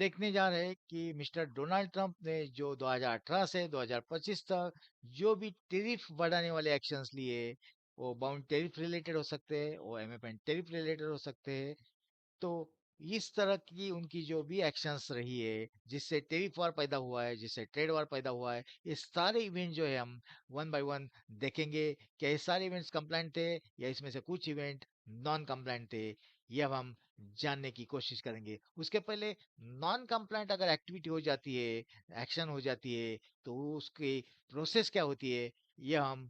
देखने जा रहे हैं कि मिस्टर डोनाल्ड ट्रंप ने जो 2018 से 2025 तक जो भी टैरिफ बढ़ाने वाले एक्शंस लिए, वो बाउंड टैरिफ रिलेटेड हो सकते हैं, वो एमएफएन टैरिफ रिलेटेड हो सकते हैं। तो इस तरह की उनकी जो भी एक्शंस रही है, जिससे टेरिफ वार पैदा हुआ है, जिससे ट्रेड वार पैदा हुआ है, ये सारे इवेंट जो है हम वन बाय वन देखेंगे। क्या ये सारे इवेंट्स कंप्लाइंट थे या इसमें से कुछ इवेंट नॉन कंप्लाइंट थे, ये अब हम जानने की कोशिश करेंगे। उसके पहले, नॉन कंप्लाइंट अगर एक्टिविटी हो जाती है, एक्शन हो जाती है, तो उसकी प्रोसेस क्या होती है, ये हम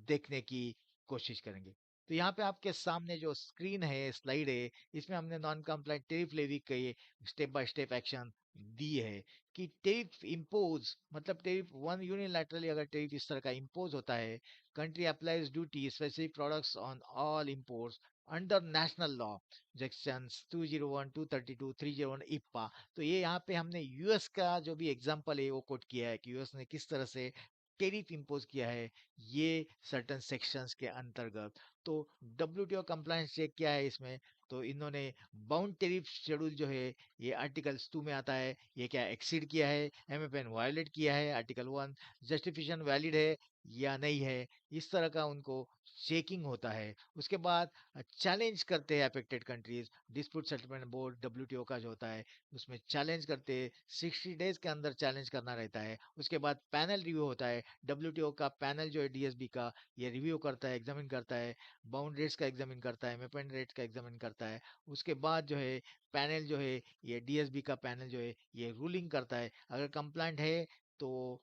देखने की कोशिश करेंगे। तो यहाँ पे आपके सामने जो स्क्रीन है, स्लाइड है, इसमें हमने नॉन कंप्लाइंट टेरिफ लेवी के स्टेप बाय स्टेप एक्शन दी है कि टेरिफ इम्पोज मतलब टेरिफ वन यूनिलैटरली अगर टेरिफ इस तरह का इम्पोज होता है, country applies duty specific products on all imports under national law, sections 201 232 301 इप्पा। तो ये यहाँ पे हमने यूएस का जो भी एग्जांपल है वो कोट किया है कि यूएस ने किस तरह से टेरिफ इम्पोज किया है ये सर्टन सेक्शंस के अंतर्गत। तो डब्ल्यूटीओ कंप्लायंस चेक क्या है इसमें, तो इन्होंने बाउंड टेरिफ शेड्यूल जो है, ये आर्टिकल्स 2 में आता है, ये क्या एक्सीड किया है, एमएफएन वायलेट किया है, आर्टिकल 1 जस्टिफिकेशन वैलिड है या नहीं है, इस तरह का उनको चेकिंग होता है। उसके बाद चैलेंज करते हैं affected countries, dispute settlement board WTO का जो होता है, उसमें चैलेंज करते हैं, 60 डेज के अंदर चैलेंज करना रहता है। उसके बाद पैनल रिव्यू होता है, डब्ल्यूटीओ का पैनल जो है डीएसबी का, ये रिव्यू करता है, एग्जामिन करता है, बाउंड रेट्स का एग्जामिन करता है, मेपेन रेट का एग्जामिन करता है। उसके बाद जो है पैनल जो है, ये डीएसबी का पैनल जो है, ये रूलिंग करता है। अगर कंप्लाइंट है तो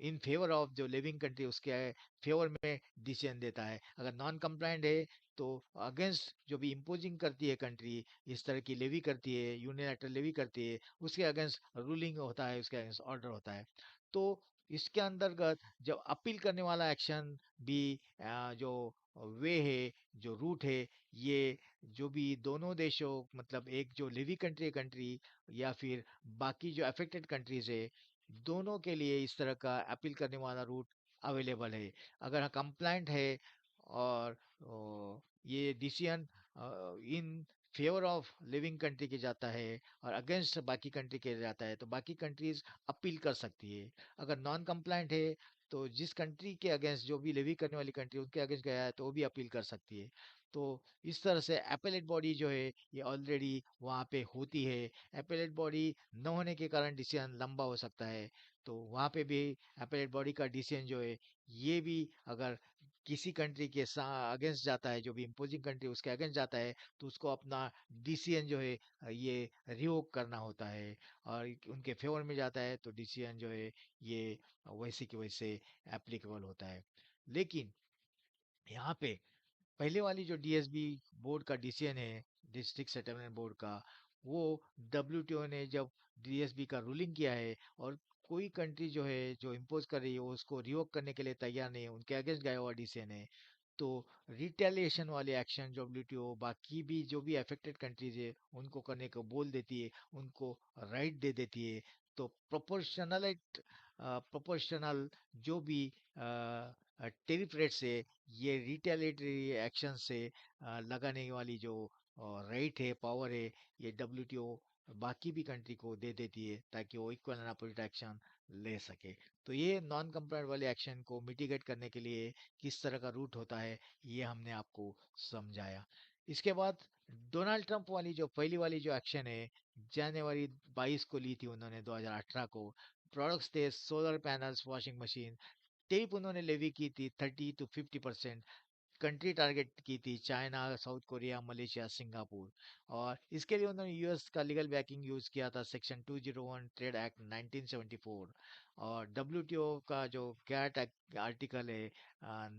इन फेवर ऑफ जो लिविंग कंट्री उसके फेवर में डिसीजन देता है। अगर नॉन कंप्लाइंट है तो अगेंस्ट जो भी इम्पोजिंग करती है कंट्री, इस तरह की लेवी करती है, यूनिलैटरल लेवी करती है, उसके अगेंस्ट रूलिंग होता है, उसके अगेंस्ट ऑर्डर होता है। तो इसके अंतर्गत जब अपील करने वाला एक्शन भी जो वे है, जो रूट है, ये जो भी दोनों देशों मतलब एक जो लिवी कंट्री कंट्री या फिर बाकी जो अफेक्टेड कंट्रीज है, दोनों के लिए इस तरह का अपील करने वाला रूट अवेलेबल है। अगर कंप्लाइंट है और ये decision in favour of living country के जाता है और अगेंस्ट बाकी कंट्री के जाता है, तो बाकी कंट्रीज अपील कर सकती है। अगर नॉन कंप्लाइंट है तो जिस कंट्री के अगेंस्ट जो भी लेवी करने वाली कंट्री उनके अगेंस्ट गया है तो वो भी अपील कर सकती है। तो इस तरह से एपेलेट बॉडी जो है ये ऑलरेडी वहाँ पे होती है। एपेलेट बॉडी न होने के कारण डिसीजन लंबा हो सकता है। तो वहाँ पे भी एपेलेट बॉडी का डिसीजन जो है, ये भी अगर किसी कंट्री के अगेंस्ट जाता है, जो भी इम्पोजिंग कंट्री उसके अगेंस्ट जाता है, तो उसको अपना डिसीजन जो है ये रिवोक करना होता है। और उनके फेवर में जाता है तो डिसीजन जो है ये वैसे की वैसे एप्लीकेबल होता है। लेकिन यहाँ पे पहले वाली जो डीएसबी बोर्ड का डिसीजन है, डिस्ट्रिक्ट सेटलमेंट बोर्ड का, वो डब्ल्यूटीओ ने जब डीएसबी का रूलिंग किया है और कोई कंट्री जो है जो इम्पोज कर रही है वो उसको रिवोक करने के लिए तैयार नहीं है, उनके अगेंस्ट गया हुआ डिसीजन है, तो रिटेलिएशन वाले एक्शन डब्ल्यूटीओ बाकी भी जो भी अफेक्टेड कंट्रीज है उनको करने को बोल देती है, उनको राइट दे देती है। तो प्रोपोर्शनल जो भी टेरिफ रेट से, ये रिटेलिएटरी एक्शन से लगाने वाली जो राइट है, पावर है, ये डब्ल्यूटीओ बाकी भी कंट्री को दे देती है ताकि वो इक्वल एंड अपोजिट एक्शन ले सके। तो ये नॉन कंप्लायंट वाले एक्शन को मिटिगेट करने के लिए किस तरह का रूट होता है, ये हमने आपको समझाया। इसके बाद डोनाल्ड ट्रंप वाली जो पहली वाली जो एक्शन है, जनवरी 22 को ली थी उन्होंने 2018 को। प्रोडक्ट्स थे solar panels, washing machine, tape उन्होंने लेवी की थी 30 to 50%। कंट्री टारगेट की थी China, south Korea, Malaysia, Singapore. और इसके लिए उन्होंने यूएस का लीगल बैकिंग यूज किया था, सेक्शन 201 ट्रेड एक्ट 1974। और डब्ल्यूटीओ का जो गैट आर्टिकल है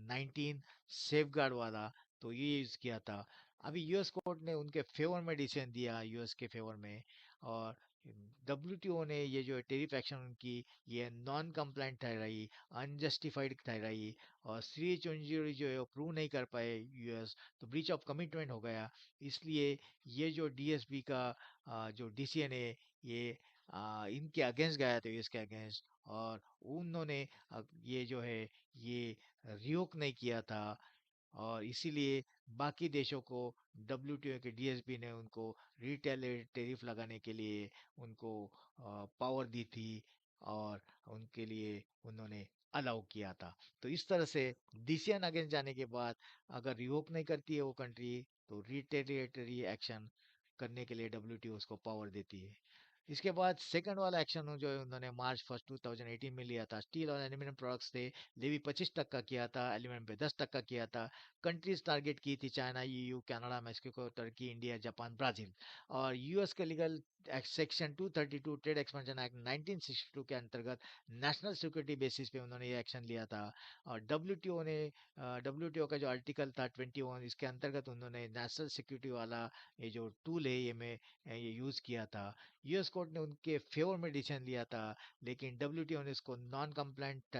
19 सेफगार्ड वाला, तो ये यूज किया था। अभी यूएस कोर्ट ने उनके फेवर में डिसीजन दिया, यूएस के फेवर में। और डब्ल्यूटीओ ने ये जो टेरिफ एक्शन उनकी, ये नॉन कंप्लाइंट ठहराई, अनजस्टिफाइड ठहराई। और श्री चुंजुरी जो है वो प्रूव नहीं कर पाए यूएस, तो ब्रीच ऑफ कमिटमेंट हो गया। इसलिए ये जो डीएसबी का जो डिसीजन है, ये इनके अगेंस्ट गया था, यूएस के अगेंस्ट। और उन्होंने ये जो है ये रिवोक नहीं किया था। और इसीलिए बाकी देशों को डब्ल्यूटीओ के डीएसपी ने उनको रिटेलिएट टैरिफ लगाने के लिए उनको पावर दी थी और उनके लिए उन्होंने अलाउ किया था। तो इस तरह से डिसीजन अगेंस्ट जाने के बाद अगर रिवोक नहीं करती है वो कंट्री, तो रिटेलिएटरी एक्शन करने के लिए डब्ल्यूटीओ उसको पावर देती है। इसके बाद सेकंड वाला एक्शन जो है उन्होंने मार्च 1 2018 में लिया था। स्टील और एल्यूमिनियम प्रोडक्ट्स थे, लेवी 25% का किया था, एल्यूमिनियम पे 10% का किया था। कंट्रीज टारगेट की थी चाइना, ईयू, कनाडा, मेक्सिको, तुर्की, इंडिया, जापान, ब्राजील। और यूएस के legal section 232 trade expansion act 1962 के अंतर्गत नेशनल सिक्योरिटी बेसिस पे उन्होंने ये एक्शन लिया था। और डब्ल्यूटीओ का जो आर्टिकल था 21, इसके अंतर्गत उन्होंने नेशनल सिक्योरिटी वाला ये जो टूल है ये यूज किया था। यूएस कोर्ट ने उनके फेवर में डिसीजन लिया था, लेकिन डब्ल्यूटीओ ने इसको नॉन कंप्लाइंट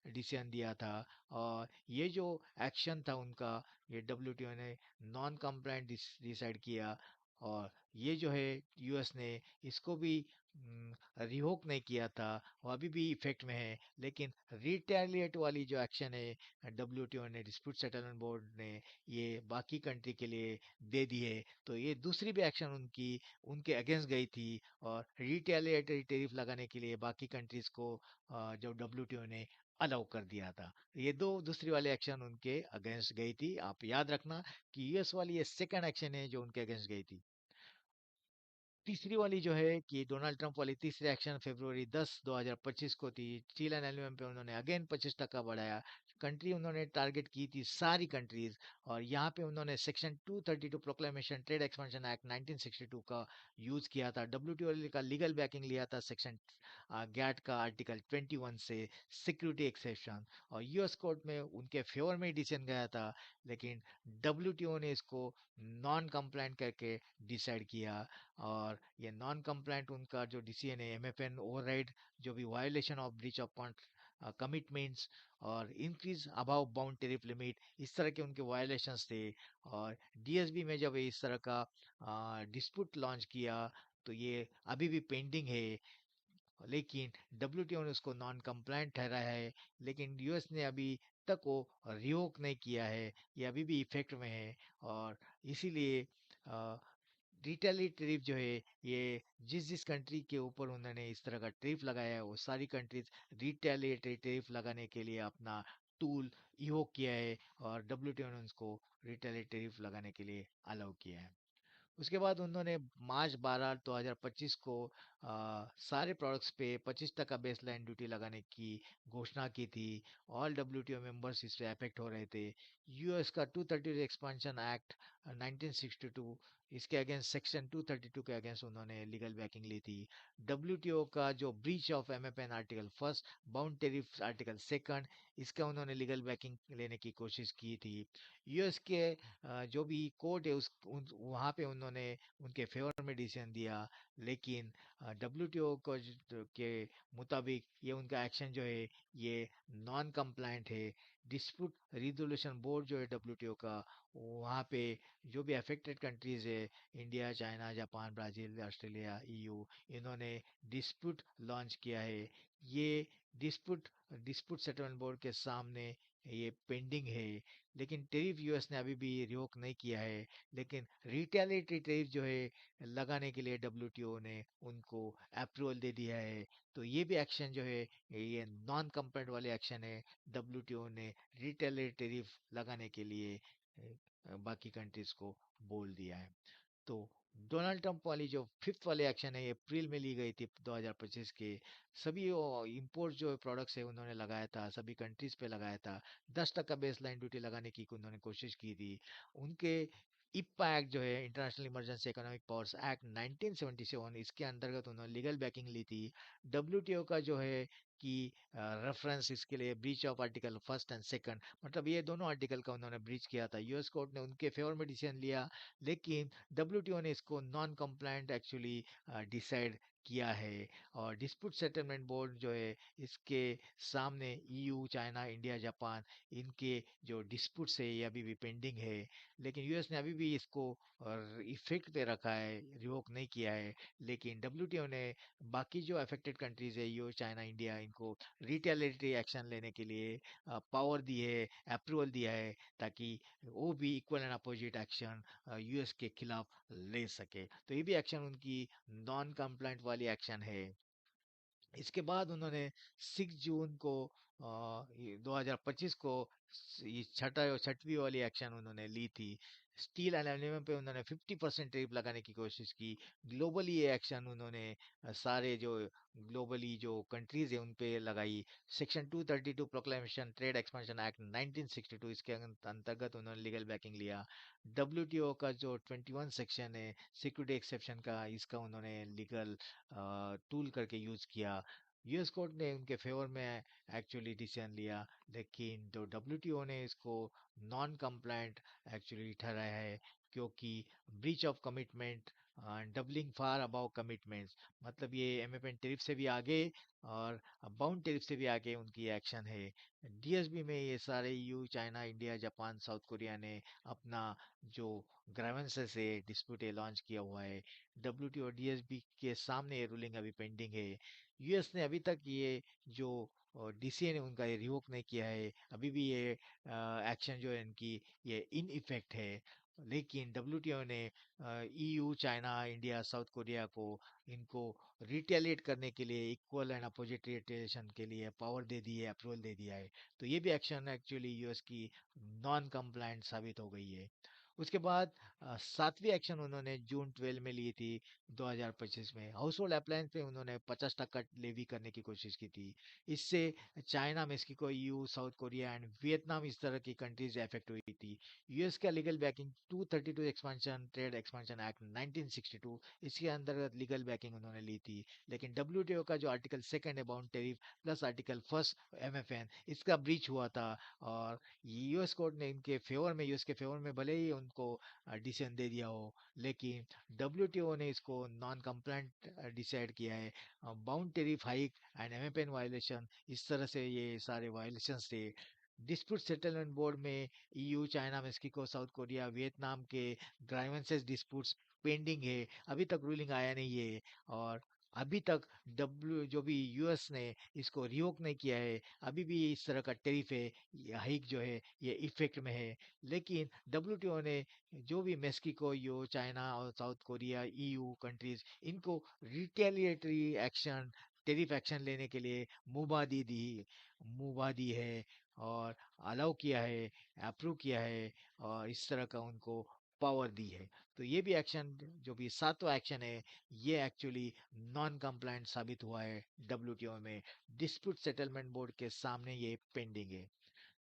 डिसीजन दिया था। और ये जो एक्शन था उनका, ये डब्ल्यूटीओ ने नॉन कंप्लाइंट डिसाइड किया। और ये जो है यूएस ने इसको भी रिवोक नहीं किया था, वो अभी भी इफेक्ट में है। लेकिन रिटेलिएट वाली जो एक्शन है डब्ल्यूटीओ ने, डिस्प्यूट सेटलमेंट बोर्ड ने ये बाकी कंट्री के लिए दे दी है। तो ये दूसरी भी एक्शन उनकी उनके अगेंस्ट गई थी। और रिटेलिएटरी टैरिफ लगाने के लिए बाकी कंट्रीज को जो डब्ल्यूटीओ ने अलाउ कर दिया था। ये दो दूसरी वाली एक्शन उनके अगेंस्ट गई थी। आप याद रखना कि यूएस वाली ये सेकंड एक्शन है जो उनके अगेंस्ट गई थी। तीसरी वाली जो है कि डोनाल्ड ट्रंप वाली तीसरी एक्शन फरवरी 10 2025 को थी। स्टील एंड एल्यूमिनियम पे उन्होंने अगेन 25% बढ़ाया। कंट्री उन्होंने टारगेट की थी सारी कंट्रीज। और यहाँ पे उन्होंने section 232 proclamation trade expansion act 1962 का यूज किया था। डब्ल्यूटीओ का लीगल बैकिंग लिया था सेक्शन गैट का आर्टिकल 21 से, सिक्योरिटी एक्सेप्शन। और यूएस कोर्ट में उनके फेवर में डिसीजन गया था, लेकिन डब्ल्यूटीओ ने इसको नॉन कंप्लाइंट करके डिसाइड किया। और ये नॉन कंप्लाइंट उनका जो डिसीजन है, एमएफएन ओवरराइड, जो भी violation of breach of commitments और increase above bound tariff limit, इस तरह के उनके वायलेशंस थे। और डीएसबी में जब इस तरह का डिस्प्यूट लॉन्च किया, तो ये अभी भी पेंडिंग है। लेकिन डब्ल्यूटीओ ने उसको नॉन कंप्लायंट ठहराया है। लेकिन यूएस ने अभी तक वो रिवोक नहीं किया है, ये अभी भी इफेक्ट में है। और इसीलिए रिटेलिएट टैरिफ जो है, ये जिस जिस कंट्री के ऊपर उन्होंने इस तरह का टैरिफ लगाया है, वो सारी कंट्रीज रिटेलिएटरी टैरिफ लगाने के लिए अपना टूल इवोक किया है। और डब्ल्यूटीओ ने उसको रिटेलिएट टैरिफ लगाने के लिए अलाउ किया है। उसके बाद उन्होंने मार्च 12 2025 को सारे प्रोडक्ट्स पे 25% बेसलाइन ड्यूटी लगाने की घोषणा की थी। ऑल डब्ल्यूटीओ मेंबर्स इससे अफेक्ट हो रहे थे। यूएस का 230 एक्सपेंशन एक्ट 1962, इसके अगेंस्ट सेक्शन 232 के अगेंस्ट उन्होंने लीगल बैकिंग ली थी। डब्ल्यूटीओ का जो breach of MFN article first, bound tariff article second, इसका उन्होंने लीगल बैकिंग लेने की कोशिश की थी। यूएस के जो भी कोर्ट है वहाँ पे उन्होंने उनके फेवर में डिसीजन दिया। लेकिन डब्ल्यूटीओ को के मुताबिक ये उनका एक्शन जो है ये नॉन कंप्लायंट है। डिस्प्यूट रिजोल्यूशन बोर्ड जो है डब्ल्यूटीओ का, वहाँ पे जो भी अफेक्टेड कंट्रीज है, India, China, Japan, Brazil, Australia, EU, इन्होंने डिस्प्यूट लॉन्च किया है। ये डिस्प्यूट डिस्प्यूट सेटलमेंट बोर्ड के सामने ये पेंडिंग है। लेकिन टैरिफ यूएस ने अभी भी रिवोक नहीं किया है। लेकिन रिटेलिएटरी टैरिफ जो है लगाने के लिए डब्ल्यूटीओ ने उनको अप्रूवल दे दिया है। तो ये भी एक्शन जो है ये नॉन कंप्लाइंट वाले एक्शन है। डब्ल्यूटीओ ने रिटेलिएटरी टैरिफ लगाने के लिए बाकी कंट्रीज को बोल दिया है। तो डोनाल्ड ट्रंप वाली जो फिफ्थ वाली एक्शन है, ये अप्रैल में ली गई थी 2025 के। सभी इंपोर्ट जो प्रोडक्ट्स है उन्होंने लगाया था, सभी कंट्रीज पे लगाया था। 10% बेस लाइन ड्यूटी लगाने की उन्होंने कोशिश की थी। उनके इप्पा एक्ट जो है, international emergency economic powers act 1977, इसके अंतर्गत उन्होंने लीगल बैकिंग ली थी। डब्ल्यूटीओ का जो है कि रेफरेंस इसके लिए breach of article first and second, मतलब ये दोनों आर्टिकल का उन्होंने ब्रीच किया था। यूएस कोर्ट ने उनके फेवर में डिसीजन लिया। लेकिन डब्ल्यूटीओ ने इसको नॉन कंप्लायंट एक्चुअली डिसाइड किया है। और डिस्प्यूट सेटलमेंट बोर्ड जो है, इसके सामने ईयू, चाइना, इंडिया, जापान, इनके जो डिस्प्यूट्स है ये अभी भी पेंडिंग है। लेकिन यूएस ने अभी भी इसको इफेक्ट पे रखा है, रिवोक नहीं किया है। लेकिन डब्ल्यूटीओ ने बाकी जो अफेक्टेड कंट्रीज है, यूएस, चाइना, इंडिया, इनको रिटेलिटरी एक्शन लेने के लिए पावर दी है, अप्रूवल दिया है, ताकि वो भी equal and opposite action US के खिलाफ ले सके। तो ये भी एक्शन उनकी नॉन कंप्लाइंट वाली एक्शन है। इसके बाद उन्होंने 6 जून को 2025 को ये छठवीं वाली एक्शन उन्होंने ली थी। स्टील एंड एल्यूमिनियम पे उन्होंने 50% टैरिफ लगाने की कोशिश की। ग्लोबली ये एक्शन उन्होंने सारे जो ग्लोबली जो कंट्रीज है उन पे लगाई। Section 232 proclamation trade expansion act 1962, इसके अंतर्गत उन्होंने लीगल बैकिंग लिया। डब्ल्यूटीओ का जो 21 सेक्शन है सिक्योरिटी एक्सेप्शन का, इसका उन्होंने लीगल टूल करके यूज किया। यूएस कोर्ट ने उनके फेवर में एक्चुअली डिसीजन लिया, लेकिन जो डब्ल्यूटीओ ने इसको नॉन कंप्लायंट एक्चुअली ठहराया है, क्योंकि breach of commitment, doubling far above commitments, मतलब ये एमएफएन टैरिफ से भी आगे और बाउंड टैरिफ से भी आगे उनकी एक्शन है। डीएसबी में ये सारे you, China, India, Japan, south Korea ने अपना जो ग्रावेंसेस है डिस्प्यूट लॉन्च किया हुआ है। डब्ल्यूटीओ डीएसबी के सामने ये रूलिंग अभी पेंडिंग है। यूएस ने अभी तक ये जो डीसीए ने उनका ये रिवोक नहीं किया है, अभी भी ये एक्शन जो है इनकी ये इन इफेक्ट है। लेकिन डब्ल्यूटीओ ने EU, China, India, south Korea को इनको रिटेलिएट करने के लिए, इक्वल एंड अपोजिट रिटेलिएशन के लिए पावर दे दी है, अप्रूवल दे दिया है। तो ये भी एक्शन एक्चुअली यूएस की नॉन कंप्लायंट साबित हो गई है। उसके बाद सातवीं एक्शन उन्होंने जून 12 में ली थी 2025 में। हाउस होल्ड अप्लायंस पे उन्होंने 50% लेवी करने की कोशिश की थी। इससे China, Mexico, EU, south Korea and Vietnam, इस तरह की कंट्रीज अफेक्ट हुई थी। यूएस का legal backing 232 expansion trade expansion act 1962, इसके अंतर्गत लीगल बैकिंग उन्होंने ली थी। लेकिन डब्ल्यूटीओ का जो article second about tariff plus article first MFN, इसका ब्रीच हुआ था। और यूएस कोर्ट ने इनके फेवर में, यूएस के फेवर में भले ही उनको डिसीजन दे दिया हो, लेकिन डब्ल्यूटीओ ने इसको नॉन कंप्लायंट डिसाइड किया है। Bound tariff hike and MFN violation, इस तरह से ये सारे वायलेशंस थे। डिस्प्यूट सेटलमेंट बोर्ड में EU, China, Mexico, south Korea, Vietnam के ग्राइवेंसेस डिस्प्यूट्स पेंडिंग है, अभी तक रूलिंग आया नहीं है। और अभी तक डब्ल्यू जो भी यूएस ने इसको रिवोक नहीं किया है, अभी भी इस तरह का टेरिफ है, ये हाइक जो है ये इफेक्ट में है। लेकिन डब्ल्यूटीओ ने जो भी मेक्सिको, यो, चाइना और साउथ कोरिया, ईयू कंट्रीज, इनको रिटेलिएटरी एक्शन, टेरिफ एक्शन लेने के लिए मुबादी है और अलाउ किया है, अप्रूव किया है, और इस तरह का उनको पावर दी है। तो ये भी एक्शन, जो भी सातवां एक्शन है, ये एक्चुअली नॉन कंप्लायंट साबित हुआ है डब्ल्यूटीओ में। डिस्प्यूट सेटलमेंट बोर्ड के सामने ये पेंडिंग है।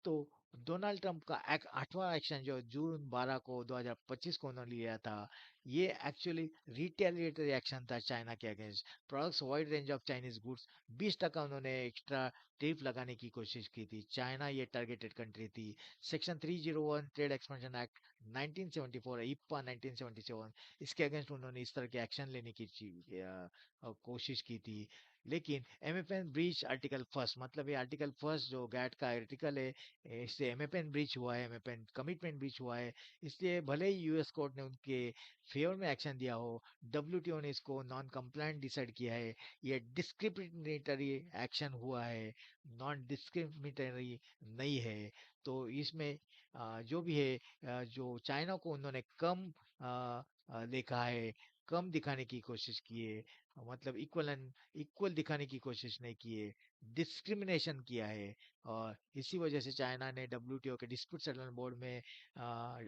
तो डोनाल्ड ट्रंप का आठवां एक्शन जो जून 12 को 2025 को उन्होंने लिया था, ये एक्चुअली रिटेलिएटरी एक्शन था चाइना के against. Products wide range of Chinese goods, 20% उन्होंने एक्स्ट्रा टैरिफ लगाने की कोशिश की थी। चाइना ये टारगेटेड कंट्री थी। सेक्शन 301 ट्रेड एक्सपेंशन एक्ट 1974, इप्पा 1977, इसके अगेंस्ट उन्होंने इस तरह के एक्शन लेने की कोशिश की थी। लेकिन एमएफएन ब्रीच आर्टिकल फर्स्ट, मतलब ये आर्टिकल फर्स्ट जो गैट का आर्टिकल है, इससे एमएफएन ब्रीच हुआ है, एमएफएन कमिटमेंट ब्रीच हुआ है। इसलिए भले ही यूएस कोर्ट ने उनके फेवर में एक्शन दिया हो, डब्ल्यूटीओ ने इसको नॉन कंप्लायंट डिसाइड किया है। ये डिस्क्रिमिनेटरी एक्शन हुआ है, नॉन डिस्क्रिमिनेटरी नहीं है। तो इसमें जो भी है, जो चाइना को उन्होंने कम देखा है, कम दिखाने की कोशिश की है, मतलब इक्वल दिखाने की कोशिश नहीं की है, डिस्क्रिमिनेशन किया है। और इसी वजह से चाइना ने डब्ल्यूटीओ के डिस्प्यूट सेटलमेंट बोर्ड में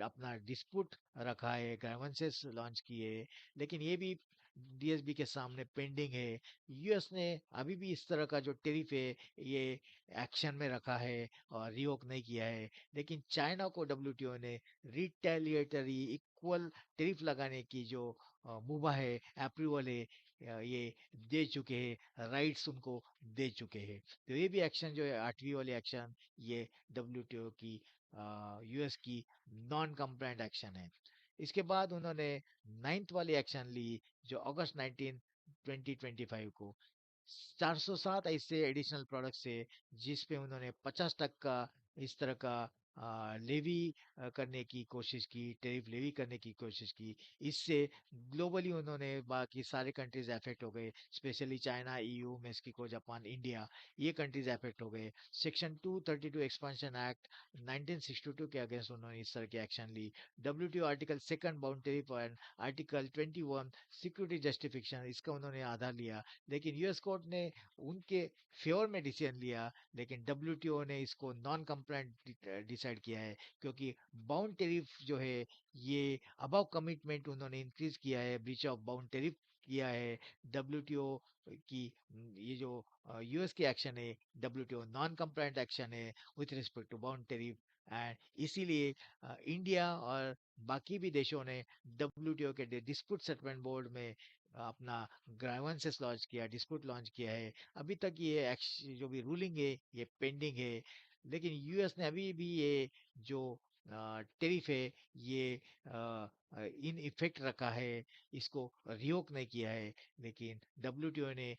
अपना डिस्प्यूट रखा है, ग्राइवेंसेस लॉन्च किए। लेकिन ये भी डीएसबी के सामने पेंडिंग है। यूएस ने अभी भी इस तरह का जो टेरिफ है ये एक्शन में रखा है और रिवोक नहीं किया है। लेकिन चाइना को डब्ल्यूटीओ ने रिटेलिएटरी इक्वल टेरिफ लगाने की जो मुबा है, अप्रूवल है, ये दे चुके हैं, राइट्स उनको दे चुके हैं। तो ये भी एक्शन जो है, आठवीं वाली एक्शन, ये डब्ल्यूटीओ की, यूएस की नॉन कंप्लायंट एक्शन है। इसके बाद उन्होंने नाइन्थ वाली एक्शन ली, जो अगस्त 19 2025 को 407 ऐसे एडिशनल प्रोडक्ट्स है जिस पे उन्होंने 50% का इस तरह का लेवी करने की कोशिश की, टैरिफ लेवी करने की कोशिश की। इससे ग्लोबली उन्होंने बाकी सारे कंट्रीज अफेक्ट हो गए, specially China, EU, Mexico, Japan, India, ये कंट्रीज अफेक्ट हो गए। सेक्शन 232 एक्सपेंशन एक्ट 1962 के अगेंस्ट उन्होंने इस तरह की एक्शन ली। WTO article second boundary and article 21 security justification, इसका उन्होंने आधार लिया, लेकिन यूएस कोर्ट ने उनके फेवर में डिसीजन लिया, लेकिन डब्ल्यूटीओ ने इसको नॉन कंप्लायंट डिसाइड किया है, क्योंकि बाउंड टेरिफ जो है ये अबव कमिटमेंट उन्होंने इंक्रीज किया है, ब्रीच ऑफ बाउंड टेरिफ किया है। डब्ल्यूटीओ की ये जो यूएस की एक्शन है, डब्ल्यूटीओ नॉन कंप्लायंट एक्शन है with respect to bound tariff, and इसीलिए इंडिया और बाकी भी देशों ने डब्ल्यूटीओ के डिस्प्यूट सेटलमेंट बोर्ड में अपना ग्राइवेंसेस लॉन्च किया, डिस्प्यूट लॉन्च किया है। अभी तक ये जो भी रूलिंग है ये पेंडिंग है, लेकिन यूएस ने अभी भी ये जो टेरिफ है ये इन इफेक्ट रखा है, इसको रिवोक नहीं किया है। लेकिन डब्ल्यूटीओ ने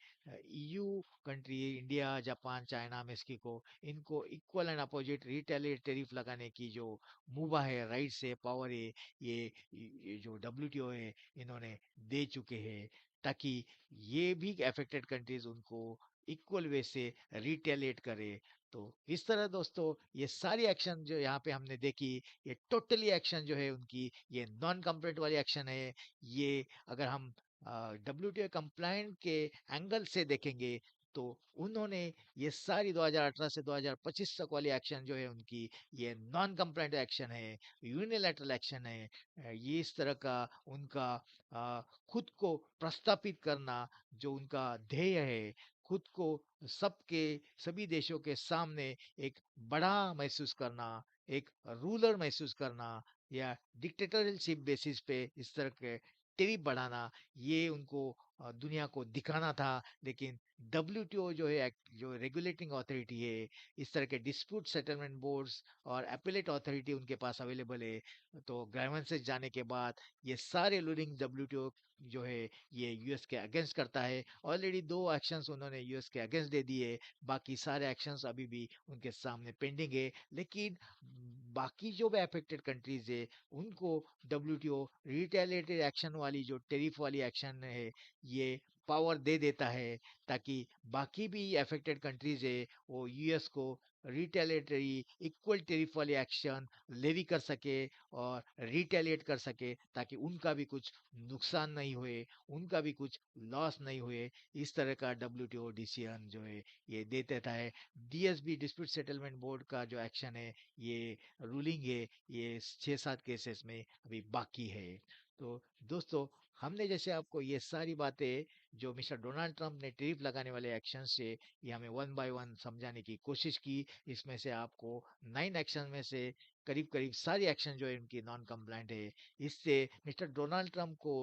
EU country, India, Japan, China, Mexico, इनको equal and opposite retaliate tariff लगाने की जो मुवा है, राइट्स है, पावर है, ये जो डब्ल्यूटीओ है इन्होंने दे चुके हैं, ताकि ये भी अफेक्टेड कंट्रीज उनको इक्वल वे से रिटेलिएट करे। तो इस तरह दोस्तों ये सारी एक्शन जो यहाँ पे हमने देखी, ये टोटली एक्शन जो है उनकी ये नॉन कंप्लेंट वाली एक्शन है। ये अगर हम WTO कंप्लाइंट के एंगल से देखेंगे तो उन्होंने ये सारी 2018 से 2025 तक वाली एक्शन जो है उनकी ये नॉन कंप्लाइंट एक्शन है, यूनिलैटरल एक्शन है। ये इस तरह का उनका खुद को प्रस्थापित करना जो उनका ध्येय है, खुद को सबके सभी देशों के सामने एक बड़ा महसूस करना, एक रूलर महसूस करना, या डिक्टेटरशिप बेसिस पे इस तरह के टेरिफ बढ़ाना, ये उनको दुनिया को दिखाना था। लेकिन डब्ल्यूटीओ जो है जो रेगुलेटिंग अथॉरिटी है, इस तरह के डिस्प्यूट सेटलमेंट बोर्ड्स और अपीलेट अथॉरिटी उनके पास अवेलेबल है। तो ग्राइवेंसेस जाने के बाद ये सारे रूलिंग डब्ल्यूटीओ जो है ये यूएस के अगेंस्ट करता है। ऑलरेडी 2 एक्शंस उन्होंने यूएस के अगेंस्ट दे दिए, बाकी सारे एक्शंस अभी भी उनके सामने पेंडिंग है। लेकिन बाकी जो भी अफेक्टेड कंट्रीज है उनको डब्ल्यूटीओ रिटेलिएटेड एक्शन वाली जो टेरिफ वाली एक्शन है ये पावर दे देता है, ताकि बाकी भी अफेक्टेड कंट्रीज है वो यूएस को रिटेलिएटरी इक्वल टेरिफ वाली एक्शन लेवी कर सके और रिटेलिएट कर सके, ताकि उनका भी कुछ नुकसान नहीं हुए, उनका भी कुछ लॉस नहीं हुए। इस तरह का डब्ल्यूटीओ डिसीजन जो है ये दे देता है। डीएसबी डिस्प्यूट सेटलमेंट बोर्ड का जो एक्शन है ये रूलिंग है, ये 6-7 केसेस में अभी बाकी है। तो दोस्तों हमने जैसे आपको ये सारी बातें जो मिस्टर डोनाल्ड ट्रंप ने टैरिफ लगाने वाले एक्शन से ये हमें वन बाय वन समझाने की कोशिश की। इसमें से आपको 9 एक्शन में से करीब करीब सारी एक्शन जो है उनकी नॉन कंप्लाइंट है। इससे मिस्टर डोनाल्ड ट्रंप को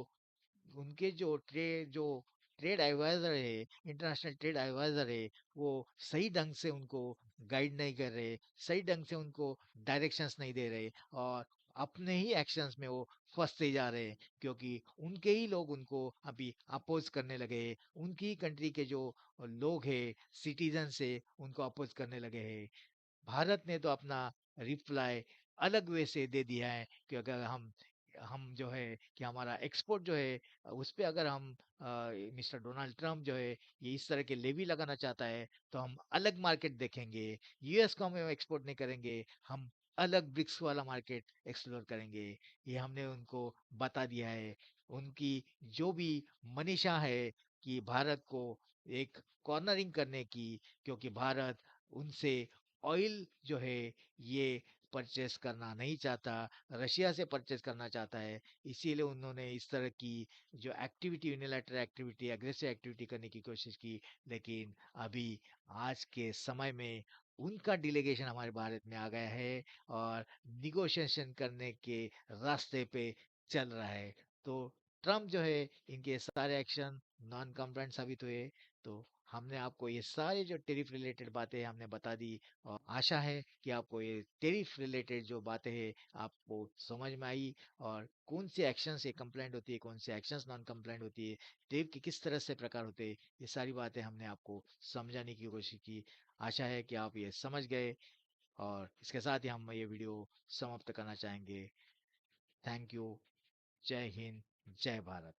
उनके जो ट्रेड एडवाइजर है, इंटरनेशनल ट्रेड एडवाइजर है, वो सही ढंग से उनको गाइड नहीं कर रहे, सही ढंग से उनको डायरेक्शंस नहीं दे रहे, और अपने ही एक्शंस में वो फंसते जा रहे हैं, क्योंकि उनके ही लोग उनको अभी अपोज करने लगे हैं, उनकी ही कंट्री के जो लोग हैं, सिटीजन से उनको अपोज करने लगे हैं। भारत ने तो अपना रिप्लाई अलग वे से दे दिया है कि अगर हम जो है कि हमारा एक्सपोर्ट जो है उस पे अगर हम मिस्टर डोनाल्ड ट्रंप जो है ये इस तरह के लेवी लगाना चाहता है तो हम अलग मार्केट देखेंगे, यूएस को हम एक्सपोर्ट नहीं करेंगे, हम अलग ब्रिक्स वाला मार्केट एक्सप्लोर करेंगे। ये हमने उनको बता दिया है। उनकी जो भी मनीषा है कि भारत को एक कॉर्नरिंग करने की, क्योंकि भारत उनसे ऑयल जो है ये परचेस करना नहीं चाहता, रशिया से परचेस करना चाहता है। इसीलिए उन्होंने इस तरह की जो activity, unilateral activity, aggressive activity करने की कोशिश की। लेकिन अभी आज के समय में उनका डिलीगेशन हमारे भारत में आ गया है और निगोशिएशन करने के रास्ते पे चल रहा है। तो ट्रम्प जो है इनके सारे एक्शन नॉन कॉम्प्लायंट साबित हुए। तो हमने आपको ये सारे जो टेरिफ रिलेटेड बातें हमने बता दी, और आशा है कि आपको ये टेरिफ रिलेटेड जो बातें हैं आपको समझ में आई, और कौन से एक्शन से कंप्लेंट होती है, कौन से एक्शंस नॉन कंप्लेंट होती है, टेरिफ के किस तरह से प्रकार होते हैं, ये सारी बातें हमने आपको समझाने की कोशिश की। आशा है कि आप ये समझ गए, और इसके साथ ही हम ये वीडियो समाप्त करना चाहेंगे। Thank you. जय हिंद। जय भारत।